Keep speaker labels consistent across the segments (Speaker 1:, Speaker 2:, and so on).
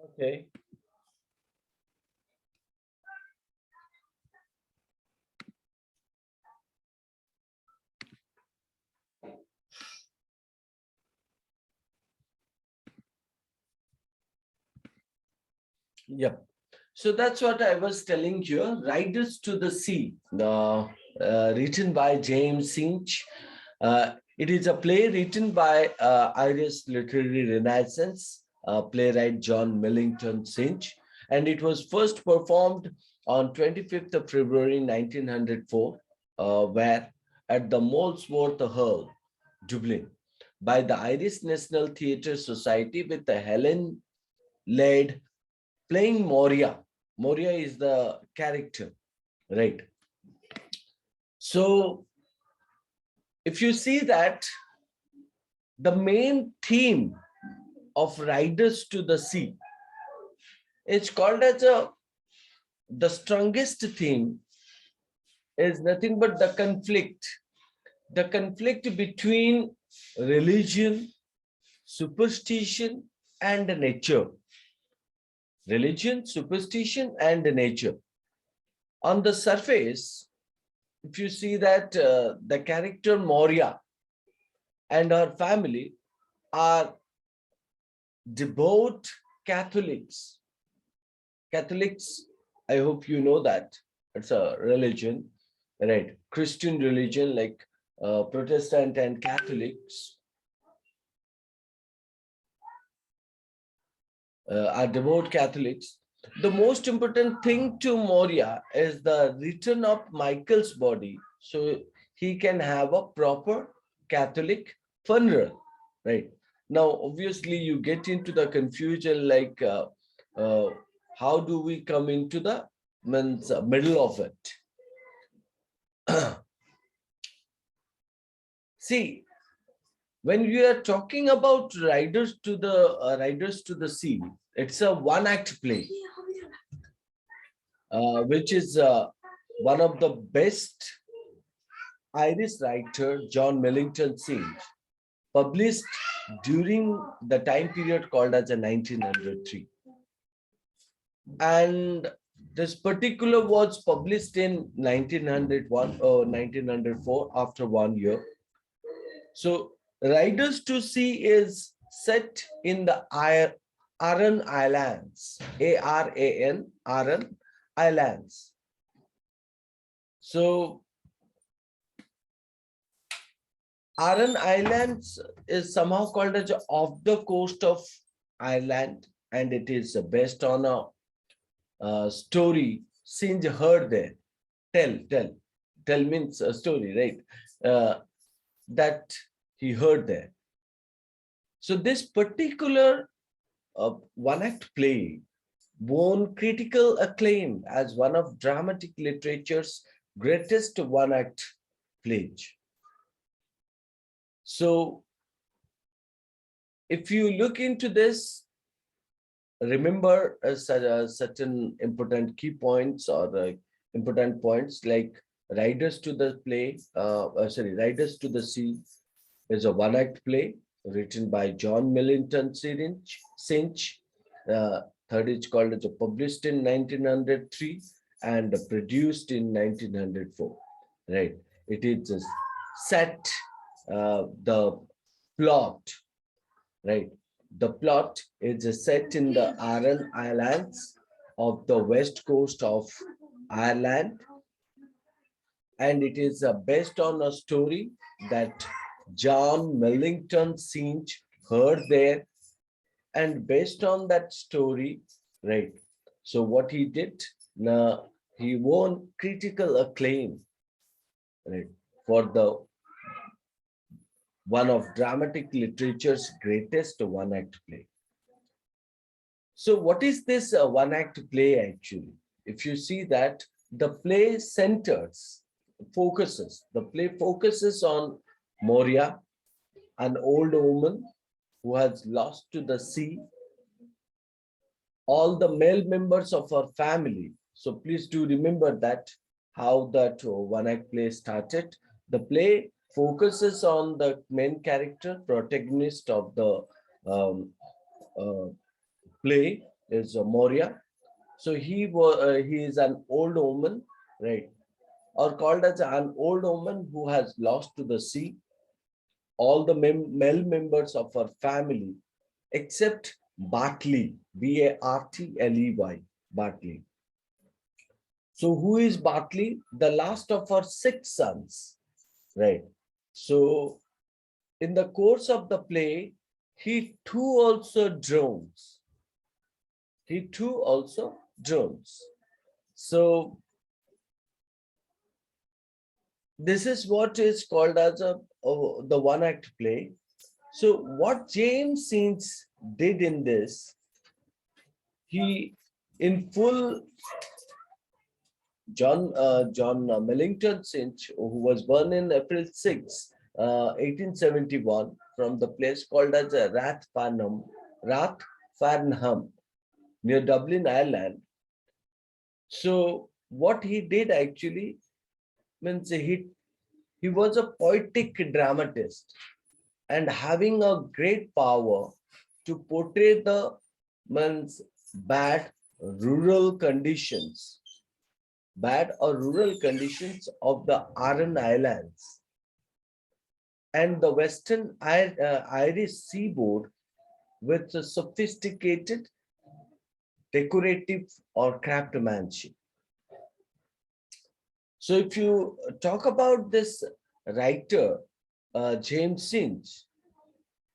Speaker 1: Okay. Yep. So that's what I was telling you. Riders to the Sea, written by James Synge. It is a play written by Irish literary renaissance playwright John Millington Synge, and it was first performed on 25th of February 1904, where at the Molesworth Hall, Dublin, by the Irish National Theatre Society with the Helen led playing Moria. Moria is the character, right? So if you see that the main theme of Riders to the Sea, it's called as the strongest theme is nothing but the conflict between religion, superstition, and nature. Religion, superstition, and nature. On the surface, if you see that the character Moria and her family are devout Catholics. Catholics, I hope you know that it's a religion, right? Christian religion like Protestant and Catholics are devout Catholics. The most important thing to Moria is the return of Michael's body so he can have a proper Catholic funeral, right? Now, obviously, you get into the confusion like uh, how do we come into the middle of it? See, when we are talking about Riders to the Sea, it's a one-act play, which is one of the best Irish writer John Millington Synge published during the time period called as a 1903. And this particular was published in 1901 or 1904 after 1 year. So Riders to Sea is set in the Aran Islands, Aran, Aran Islands. So Aran Islands is somehow called as off the coast of Ireland, and it is based on a story Synge heard there. Tell means a story, right? That he heard there. So this particular one-act play won critical acclaim as one of dramatic literature's greatest one-act plays. So if you look into this, remember certain important key points or important points like Riders to the Riders to the Sea is a one-act play written by John Millington Synge. Third is called as published in 1903 and produced in 1904. Right. It is set the plot, right? The plot is set in the Aran Islands of the west coast of Ireland, and it is based on a story that John Millington Synge heard there, and based on that story, right? So what he did, now he won critical acclaim, right, for the one of dramatic literature's greatest one-act play. So what is this one-act play actually? If you see that the play the play focuses on Moria, an old woman who has lost to the sea, all the male members of her family. So please do remember that how that one-act play started. The play focuses on the main character, protagonist of the um, uh, play, is Moria. So he is an old woman, right? Or called as an old woman who has lost to the sea all the male members of her family except Bartley, Bartley, Bartley. So who is Bartley? The last of her six sons, right? So in the course of the play, he too also drones. He too also drones. So this is what is called as the one act play. So what James Synge did in this, he in full John Millington Synge, who was born in April 6, 1871, from the place called as Rathfarnham, near Dublin, Ireland. So what he did actually means he was a poetic dramatist and having a great power to portray the means bad rural conditions, bad or rural conditions of the Aran Islands and the Western Irish seaboard with a sophisticated decorative or craftsmanship. So if you talk about this writer, James Synge,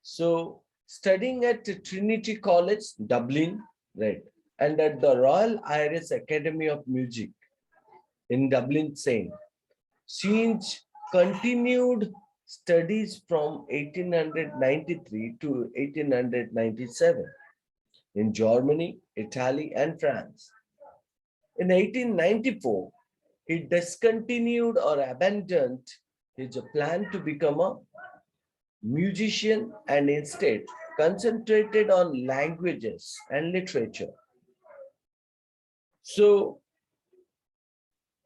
Speaker 1: so studying at Trinity College, Dublin, right, and at the Royal Irish Academy of Music in Dublin, St. Synge continued studies from 1893 to 1897 in Germany, Italy, and France. In 1894, he discontinued or abandoned his plan to become a musician and instead concentrated on languages and literature. So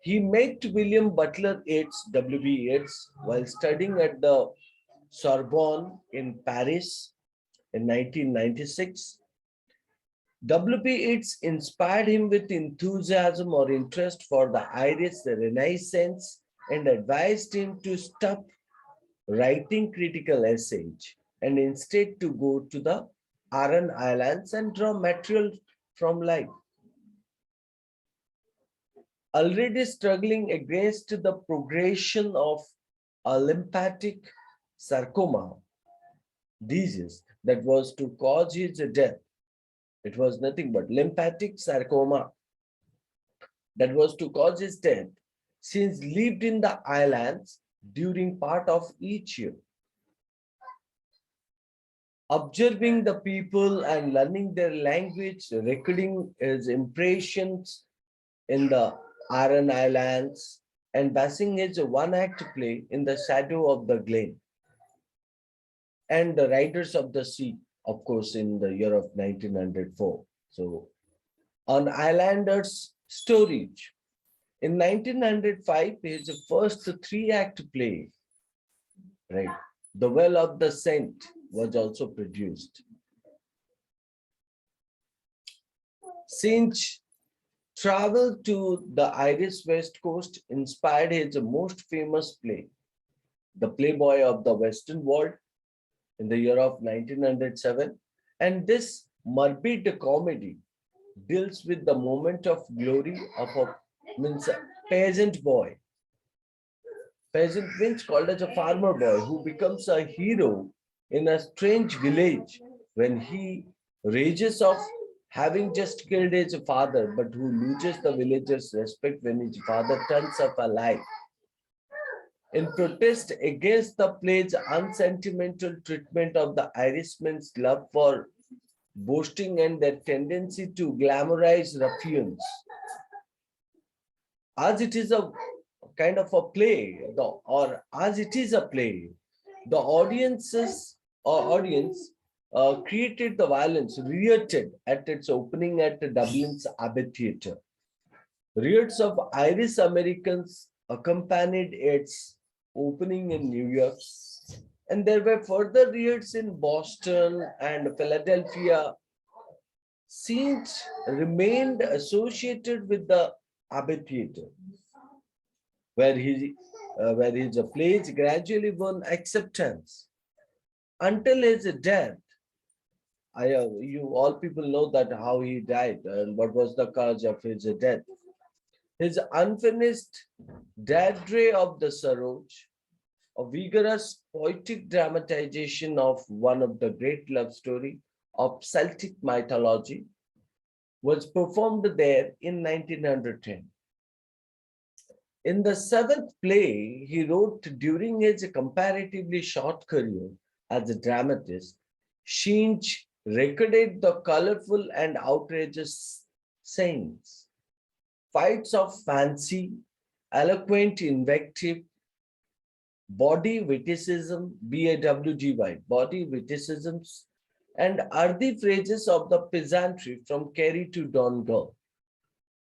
Speaker 1: he met William Butler Yeats, W.B. Yeats, while studying at the Sorbonne in Paris in 1996. W.B. Yeats inspired him with enthusiasm or interest for the Irish Renaissance and advised him to stop writing critical essays and instead to go to the Aran Islands and draw material from life. Already struggling against the progression of a lymphatic sarcoma disease that was to cause his death. It was nothing but lymphatic sarcoma that was to cause his death, since lived in the islands during part of each year. Observing the people and learning their language, recording his impressions in the Aran Islands, and basing his one-act play in the shadow of the glen. And the Riders of the Sea, of course, in the year of 1904. So, on Islanders' Storage. In 1905, his first three-act play, right, The Well of the Saint, was also produced. Synge traveled to the Irish West Coast, inspired his most famous play, The Playboy of the Western World, in the year of 1907. And this morbid comedy deals with the moment of glory of a peasant boy. Peasant means called as a farmer boy who becomes a hero in a strange village when he rages off having just killed his father, but who loses the villagers' respect when his father turns up alive. In protest against the play's unsentimental treatment of the Irishman's love for boasting and their tendency to glamorize ruffians. As it is a kind of a play, or as it is a play, the audience created the violence, reacted at its opening at Dublin's Abbey Theatre. Riots of Irish Americans accompanied its opening in New York, and there were further riots in Boston and Philadelphia Synge remained associated with the amphitheater, where his plays gradually won acceptance until his death. You all people know that how he died and what was the cause of his death. His unfinished Deirdre of the Saroj, a vigorous poetic dramatization of one of the great love story of Celtic mythology, was performed there in 1910. In the seventh play he wrote during his comparatively short career as a dramatist, Synge recorded the colorful and outrageous scenes, fights of fancy, eloquent invective, body witticism, BAWGY, body witticisms, and earthy phrases of the peasantry from Kerry to Donegal.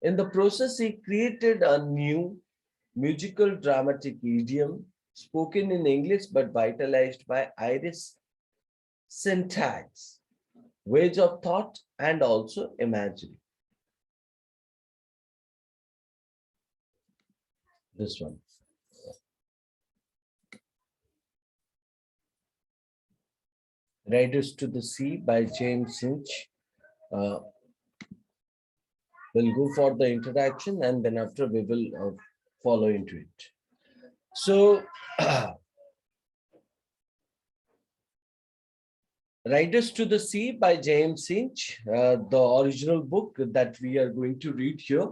Speaker 1: In the process, he created a new musical dramatic idiom spoken in English but vitalized by Irish syntax, ways of thought, and also imagery. This one. Riders to the Sea by James Synge. We'll go for the introduction and then after we will follow into it. So, Riders to the Sea by James Synge, the original book that we are going to read here.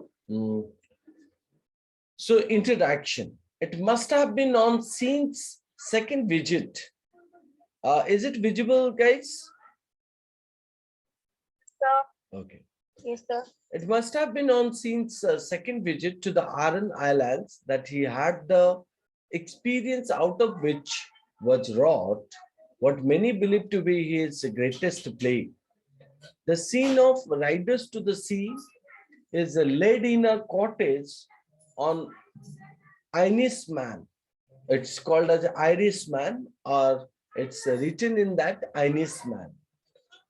Speaker 1: So, introduction. It must have been on Synge's second visit. Is it visible, guys?
Speaker 2: Sir.
Speaker 1: Okay.
Speaker 2: Yes, sir.
Speaker 1: It must have been on Synge's second visit to the Aran Islands that he had the experience out of which was wrought what many believe to be his greatest play. The scene of Riders to the Sea is laid in a cottage on Inisman. It's called as Irishman, or it's written in that Inisman.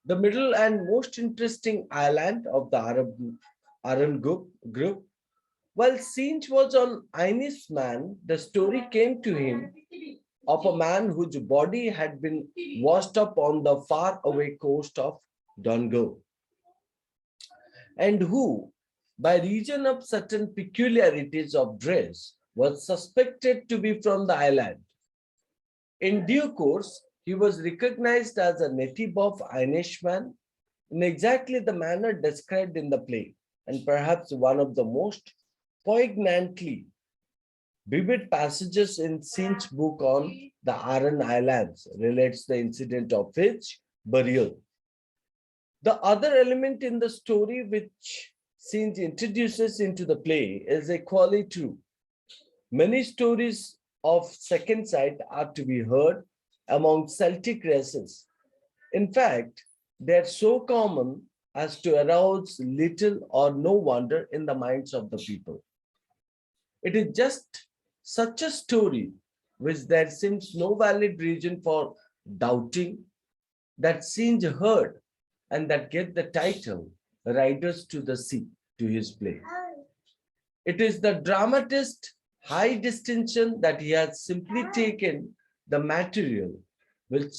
Speaker 1: The middle and most interesting island of the Aran group. While Synge was on Inisman, the story came to him of a man whose body had been washed up on the faraway coast of Donegal, and who, by reason of certain peculiarities of dress, was suspected to be from the island. In due course, he was recognized as a native of Irishman in exactly the manner described in the play, and perhaps one of the most poignantly vivid passages in Synge's book on the Aran Islands relates the incident of his burial. The other element in the story which Synge introduces into the play is equally true. Many stories of second sight are to be heard among Celtic races. In fact, they are so common as to arouse little or no wonder in the minds of the people. It is just such a story which there seems no valid reason for doubting that Synge heard and that gave the title Riders to the Sea to his play. It is the dramatist's high distinction that he has simply taken the material which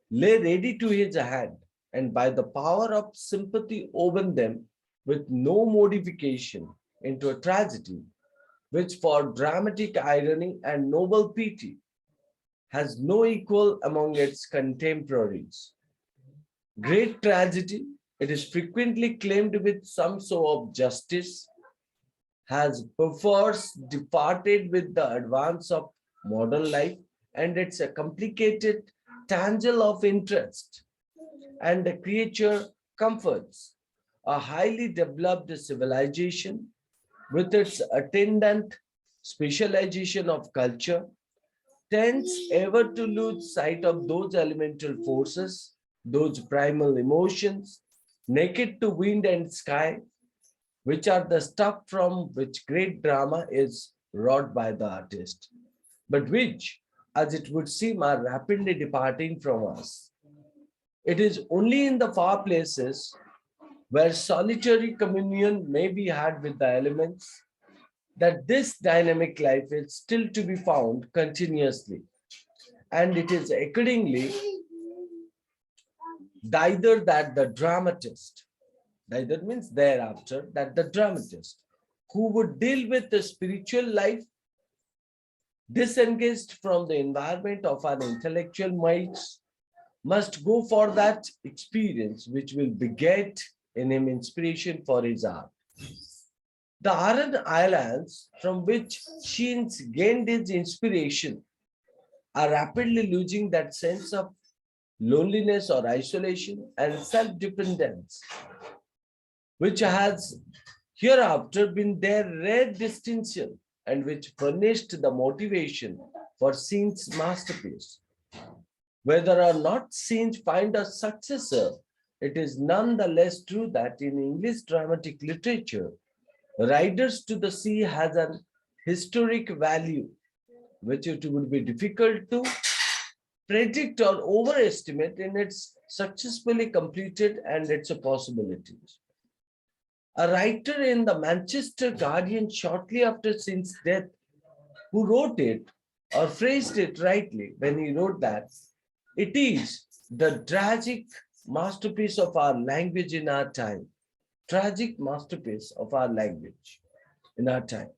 Speaker 1: lay ready to his hand and by the power of sympathy woven them with no modification into a tragedy which for dramatic irony and noble pity has no equal among its contemporaries. Great tragedy, it is frequently claimed with some show of justice, has perforce departed with the advance of modern life and its a complicated tangle of interest and the creature comforts a highly developed civilization with its attendant specialization of culture tends ever to lose sight of those elemental forces, those primal emotions, naked to wind and sky, which are the stuff from which great drama is wrought by the artist, but which, as it would seem, are rapidly departing from us. It is only in the far places where solitary communion may be had with the elements, that this dynamic life is still to be found continuously. And it is accordingly neither that the dramatist, neither means thereafter, that the dramatist who would deal with the spiritual life disengaged from the environment of an intellectual minds must go for that experience which will beget in him inspiration for his art. The Aran Islands from which Sheens gained his inspiration are rapidly losing that sense of loneliness or isolation and self-dependence, which has hereafter been their rare distinction and which furnished the motivation for Synge's masterpiece. Whether or not Synge find a successor, it is nonetheless true that in English dramatic literature, Riders to the Sea has an historic value, which it would be difficult to predict or overestimate in its successfully completed and its possibilities. A writer in the Manchester Guardian shortly after Synge's death, who wrote it or phrased it rightly when he wrote that it is the tragic masterpiece of our language in our time. Tragic masterpiece of our language in our time.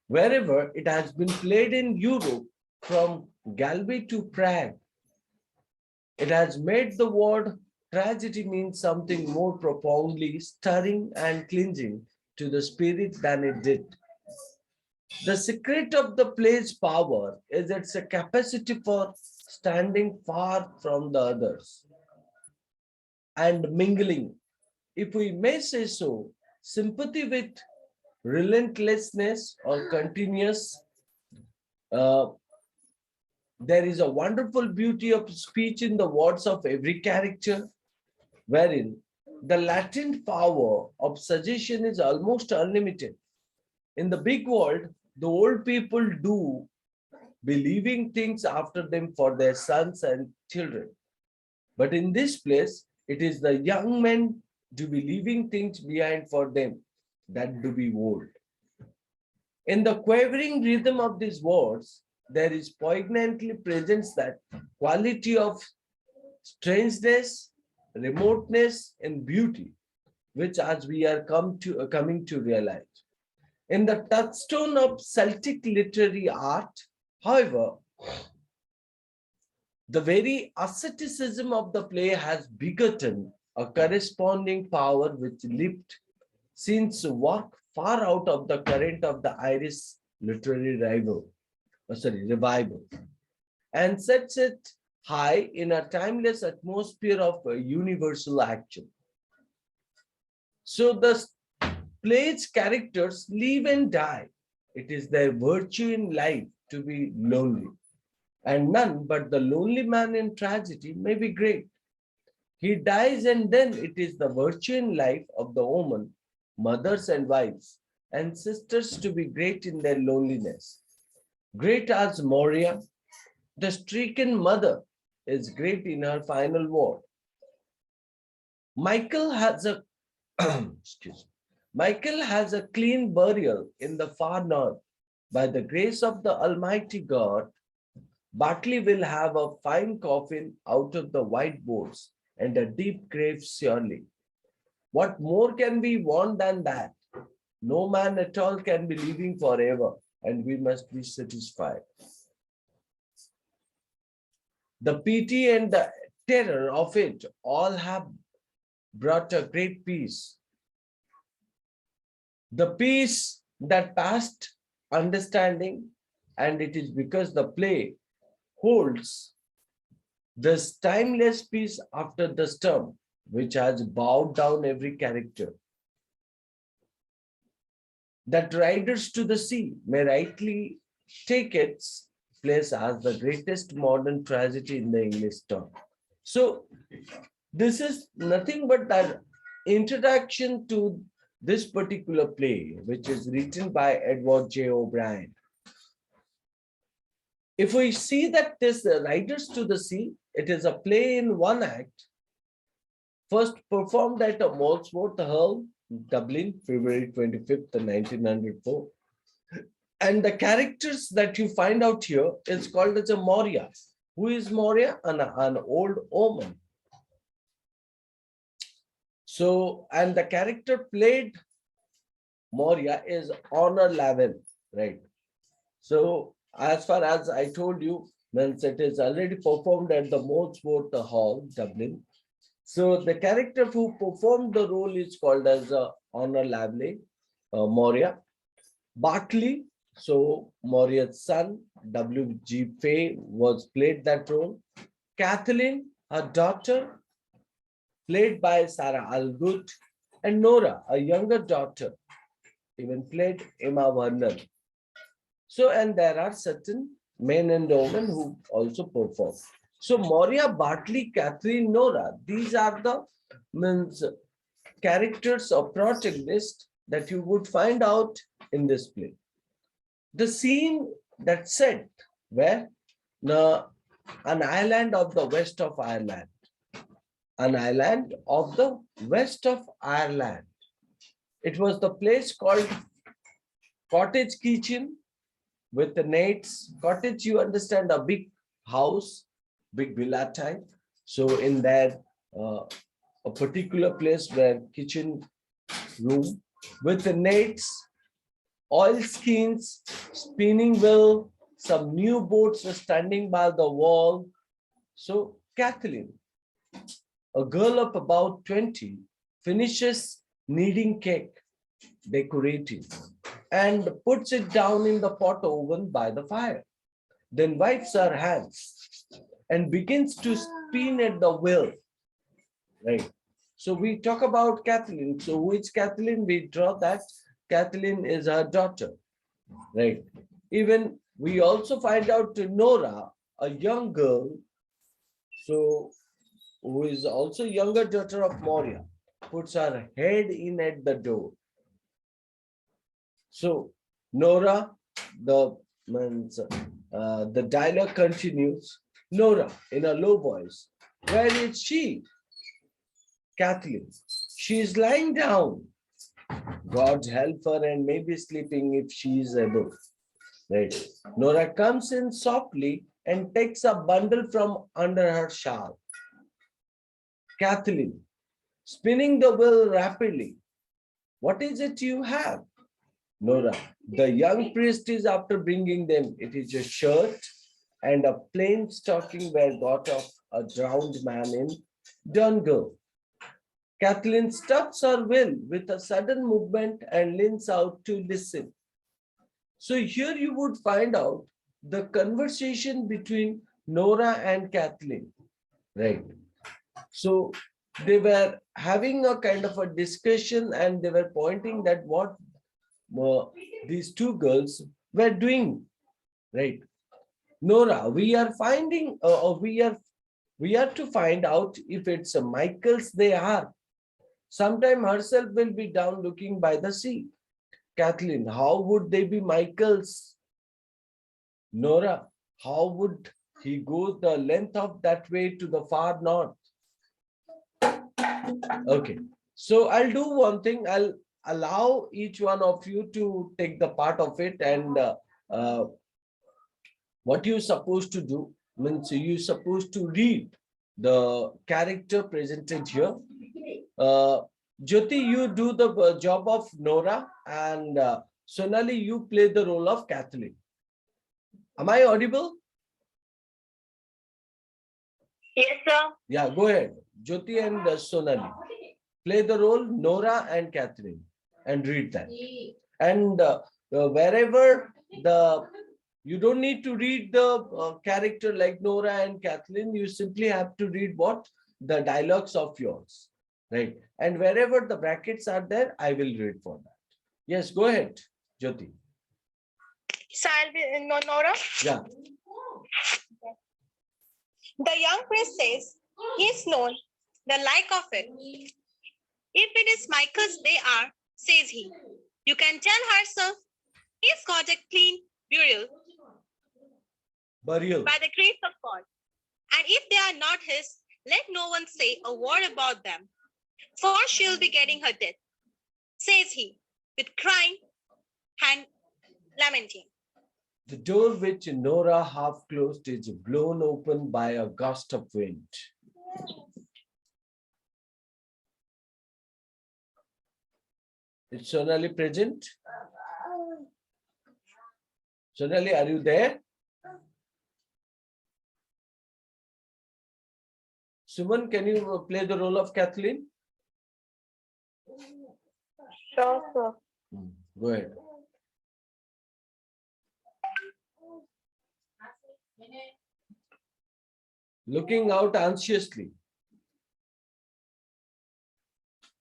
Speaker 1: Wherever it has been played in Europe, from Galway to Prague, it has made the word tragedy mean something more profoundly stirring and clinging to the spirit than it did. The secret of the play's power is its capacity for standing far from the others and mingling, if we may say so, sympathy with relentlessness or continuous. Uh, there is a wonderful beauty of speech in the words of every character, wherein the latent power of suggestion is almost unlimited. In the big world, the old people do believing things after them for their sons and children. But in this place, it is the young men do be leaving things behind for them that do be old. In the quavering rhythm of these words, there is poignantly present that quality of strangeness, remoteness, and beauty, which as we are coming to realize. In the touchstone of Celtic literary art, however, the very asceticism of the play has begotten a corresponding power which leaped since work far out of the current of the Irish literary revival, and sets it high in a timeless atmosphere of universal action. So the play's characters live and die. It is their virtue in life to be lonely, and none but the lonely man in tragedy may be great. He dies, and then it is the virtue in life of the woman, mothers and wives, and sisters to be great in their loneliness. Great as Moria, the stricken mother is great in her final word. Michael has a excuse me. Michael has a clean burial in the far north. By the grace of the Almighty God, Bartley will have a fine coffin out of the white boards and a deep grave surely. What more can we want than that? No man at all can be living forever, and we must be satisfied. The pity and the terror of it all have brought a great peace. The peace that passed understanding, and it is because the play holds this timeless peace after the storm, which has bowed down every character, that Riders to the Sea may rightly take its place as the greatest modern tragedy in the English tongue. So this is nothing but an introduction to this particular play, which is written by Edward J. O'Brien. If we see that this Riders to the Sea, it is a play in one act, First performed at a Molesworth Hall, Dublin, February 25th, 1904. And the characters that you find out here is called as a Moria. Who is Moria? An old omen. So, and the character played Moria is Honor Lavin, right? So, as far as I told you, means it is already performed at the Molesworth Hall, Dublin. So, the character who performed the role is called as Honor Lavley, Moria. Bartley, so Moria's son, W.G. Fay, was played that role. Kathleen, her daughter, played by Sarah Allgood, and Nora, a younger daughter, even played Emma Vernon. So, and there are certain men and women who also perform. So, Moria, Bartley, Kathleen, Nora, these are the means characters or protagonists that you would find out in this play. The scene that's set where an island of the west of Ireland, an island of the west of Ireland. It was the place called Cottage Kitchen with the Nates. Cottage, you understand, a big house, big villa type. So in that, a particular place where kitchen room with the Nates, oil skins, spinning wheel, some new boats were standing by the wall. So Kathleen, a girl of about 20, finishes kneading cake, decorating, and puts it down in the pot oven by the fire. Then wipes her hands and begins to spin at the wheel. Right. So we talk about Kathleen. So who is Kathleen? We draw that Kathleen is her daughter. Right. Even we also find out to Nora, a young girl, so who is also younger daughter of Moria, puts her head in at the door. So Nora, the dialogue continues. Nora, in a low voice, where is she? Kathleen, she is lying down. God help her and maybe sleeping if she is able. Right. Nora comes in softly and takes a bundle from under her shawl. Kathleen, spinning the wheel rapidly. What is it you have? Nora, the young priest is after bringing them. It is a shirt and a plain stocking were got of a drowned man in Donegal. Kathleen stops her wheel with a sudden movement and leans out to listen. So here you would find out the conversation between Nora and Kathleen, right? So they were having a kind of a discussion and they were pointing that what these two girls were doing, right? Nora, we are finding, we are to find out if it's a Michael's they are. Sometime herself will be down looking by the sea. Kathleen, how would they be Michael's? Nora, how would he go the length of that way to the far north? Okay, so I'll do one thing. I'll allow each one of you to take the part of it, and what you're supposed to do means you're supposed to read the character presented here. Jyoti, you do the job of Nora, and Sonali, you play the role of Kathleen. Am I audible?
Speaker 2: Yes, sir.
Speaker 1: Yeah, go ahead. Jyoti and Sonali. Play the role Nora and Kathleen and read that. And wherever you don't need to read the character like Nora and Kathleen, you simply have to read what? The dialogues of yours. Right. And wherever the brackets are there, I will read for that. Yes, go ahead, Jyoti.
Speaker 2: So I'll be Nora.
Speaker 1: Yeah.
Speaker 2: The young prince says, he's known the like of it. If it is Michael's they are, says he. You can tell her, sir, he's got a clean burial by the grace of God. And if they are not his, let no one say a word about them. for she'll be getting her death, says he, with crying and lamenting.
Speaker 1: The door which Nora half closed is blown open by a gust of wind. Is Sonali present? Sonali, are you there? Suman, can you play the role of Kathleen?
Speaker 3: Sure, sir.
Speaker 1: Go ahead. Looking out anxiously.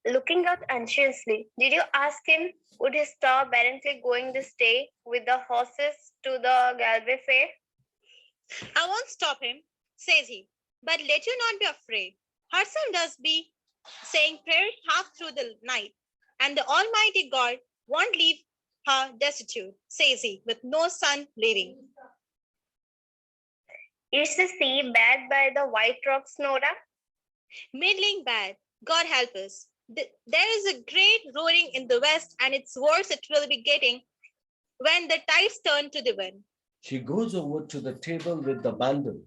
Speaker 3: Looking out anxiously, did you ask him, would he stop apparently going this day with the horses to the Galway fair?
Speaker 2: I won't stop him, says he, but let you not be afraid. Herself does be saying prayers half through the night, and the Almighty God won't leave her destitute, says he, with no son living.
Speaker 3: Is the sea bad by the White Rocks, Nora?
Speaker 2: Middling bad, God help us. There is a great roaring in the west, and it's worse it will be getting when the tides turn to the wind.
Speaker 1: She goes over to the table with the bundle.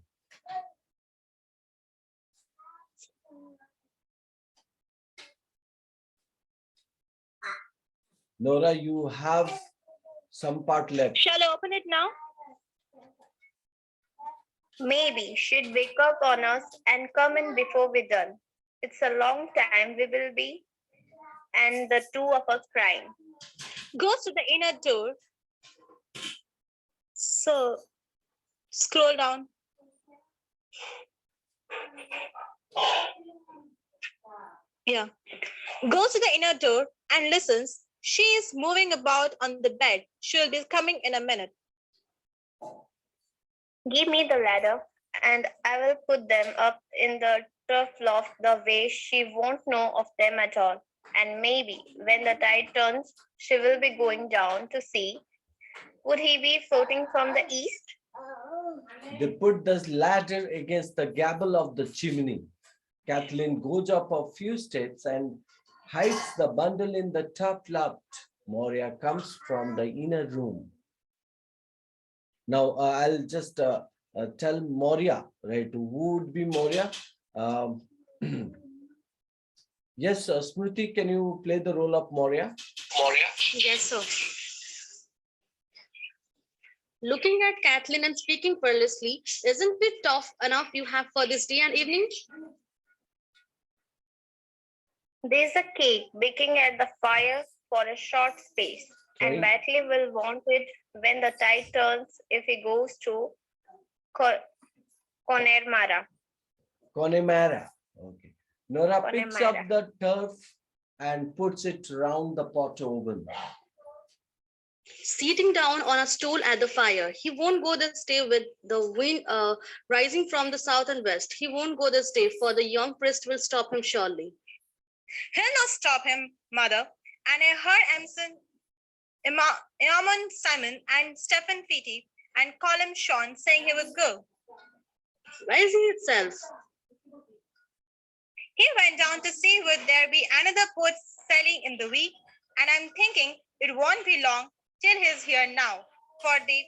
Speaker 1: Nora, you have some part left.
Speaker 2: Shall I open it now?
Speaker 3: Maybe she'd wake up on us and come in before we're done. It's a long time we will be, and the two of us crying.
Speaker 2: Goes to the inner door. So, scroll down. Yeah. Goes to the inner door and listens. She is moving about on the bed. She'll be coming in a minute.
Speaker 3: Give me the ladder, and I will put them up in the turf loft the way she won't know of them at all. And maybe when the tide turns, she will be going down to sea. Would he be floating from the east?
Speaker 1: They put the ladder against the gable of the chimney. Kathleen goes up a few steps and hides the bundle in the top loft. Moria comes from the inner room. Now, I'll just tell Moria, right? Who would be Moria? Yes, Smriti, can you play the role of Moria?
Speaker 2: Yes, sir. Looking at Kathleen and speaking fearlessly, isn't it tough enough you have for this day and evening?
Speaker 3: There's a cake baking at the fire for a short space,
Speaker 1: Sorry?
Speaker 3: and Batley will want it when the tide turns if he goes to Connemara.
Speaker 1: Connemara. Okay. Nora picks up
Speaker 3: Connemara.
Speaker 1: the turf and puts it round the pot oven.
Speaker 2: Sitting down on a stool at the fire, he won't go this day with the wind rising from the south and west. He won't go this day, for the young priest will stop him surely. He'll not stop him, mother. And I heard Eamon Simon and Stephen Fitty and Colin Sean saying he would go. Rising itself. He went down to see would there be another boat sailing in the week, and I'm thinking it won't be long till he's here now, for the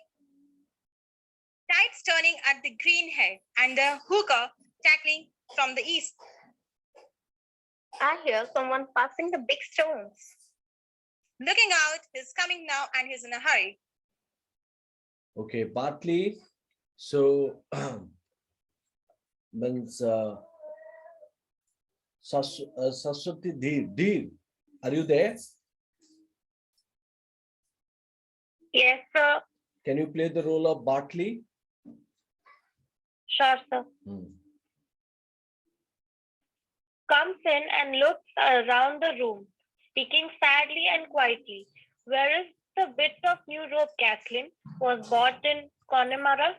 Speaker 2: tides turning at the green head and the hooker tackling from the east.
Speaker 3: I hear someone passing the big stones.
Speaker 2: Looking out, he's coming now and he's in a hurry.
Speaker 1: Okay, Bartley. So, means Saswati Dev, are you there?
Speaker 3: Yes, sir.
Speaker 1: Can you play the role of Bartley?
Speaker 3: Sure, sir. Comes in and looks around the room, speaking sadly and quietly. Where is the bit of new rope, Kathleen? Was bought in Connemara?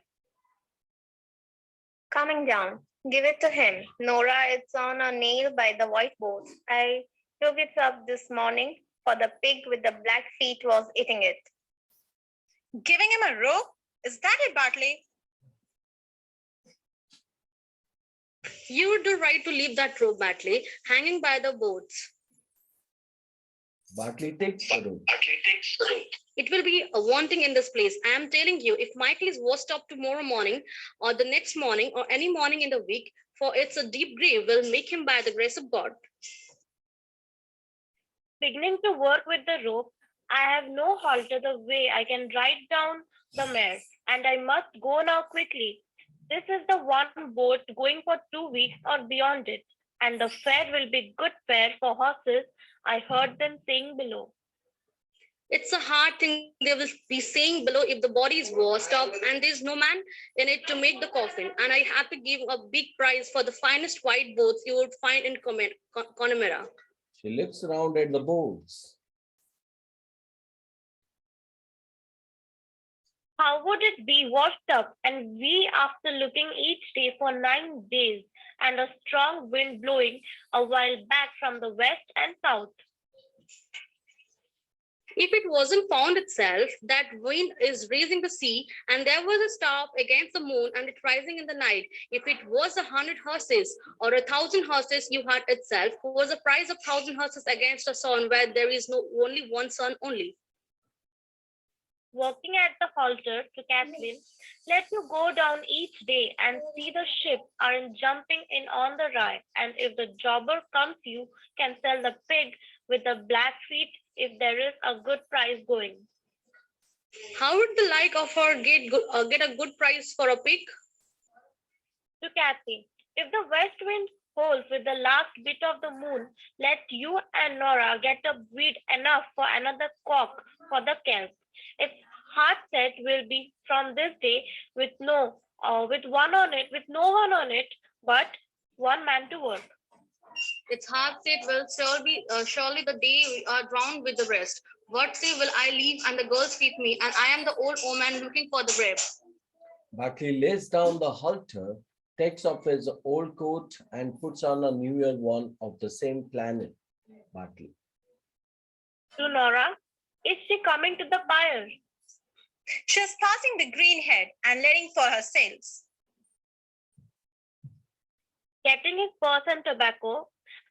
Speaker 3: Coming down. Give it to him. Nora, it's on a nail by the whiteboard. I took it up this morning, for the pig with the black feet was eating it.
Speaker 2: Giving him a rope? Is that it, Bartley? You would do right to leave that rope, Batley, hanging by the boards.
Speaker 1: Bartley takes the rope.
Speaker 2: It will be a wanting in this place. I am telling you, if Michael is washed up tomorrow morning or the next morning or any morning in the week, for it's a deep grave, will make him by the grace of God.
Speaker 3: Beginning to work with the rope, I have no halter the way I can ride down the mare, and I must go now quickly. This is the one boat going for 2 weeks or beyond it, and the fare will be good fare for horses, I heard them saying below.
Speaker 2: It's a hard thing they will be saying below if the body is washed up and there's no man in it to make the coffin. And I have to give a big price for the finest white boats you would find in Connemara.
Speaker 1: She looks around at the boards.
Speaker 3: How would it be washed up, and we after looking each day for 9 days, and a strong wind blowing a while back from the west and south?
Speaker 2: If it wasn't found itself, that wind is raising the sea, and there was a star against the moon, and it rising in the night. If it was 100 horses or 1,000 horses you had itself, was the price of 1,000 horses against a sun where there is no only one sun only.
Speaker 3: Working at the halter to Kathleen, let you go down each day and see the ship are in jumping in on the rye, and if the jobber comes you can sell the pig with the black feet if there is a good price going.
Speaker 2: How would the like of her get a good price for a pig?
Speaker 3: To Kathy, if the west wind holds with the last bit of the moon, let you and Nora get a breed enough for another cock for the kelp. Its heart set will be from this day with no with no one on it, but one man to work.
Speaker 2: Its heart set will surely the day we are drowned with the rest. What say will I leave and the girls feed me, and I am the old woman looking for the bread.
Speaker 1: Bartley lays down the halter, takes off his old coat, and puts on a newer one of the same planet. Bartley.
Speaker 3: To Nora, is she coming to the pyre?
Speaker 2: She's passing the green head and letting for her sails.
Speaker 3: Getting his purse and tobacco,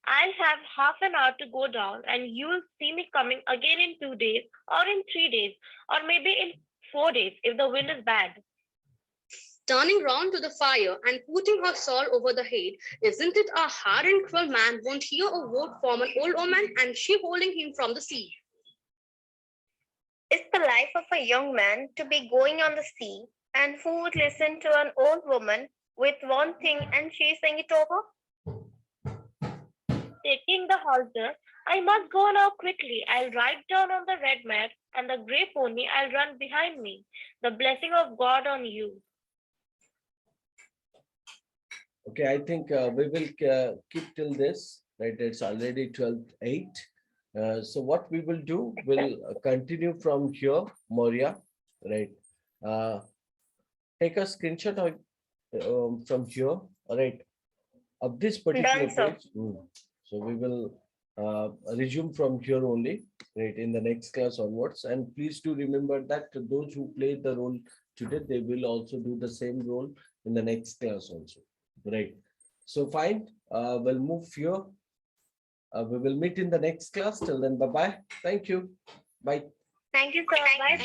Speaker 3: I'll have half an hour to go down, and you'll see me coming again in 2 days, or in 3 days, or maybe in 4 days if the wind is bad.
Speaker 2: Turning round to the fire and putting her shawl over the head, isn't it a hard and cruel man won't hear a word from an old woman, and she holding him from the sea?
Speaker 3: Is the life of a young man to be going on the sea, and who would listen to an old woman with one thing and she saying it over? Taking the halter, I must go now quickly. I'll ride down on the red mare, and the grey pony I'll run behind me. The blessing of God on you.
Speaker 1: Okay, I think we will keep till this, right? It's already 12:08. So what we will do, we'll continue from here, Moria, right? Take a screenshot of, from here, all right, of this particular
Speaker 3: Done, sir.
Speaker 1: page. So we will resume from here only, right, in the next class onwards. And please do remember that those who played the role today, they will also do the same role in the next class also, right? So fine, we'll move here. We will meet in the next class. Till then, bye-bye. Thank you. Bye.
Speaker 3: Thank you, sir. Bye, sir.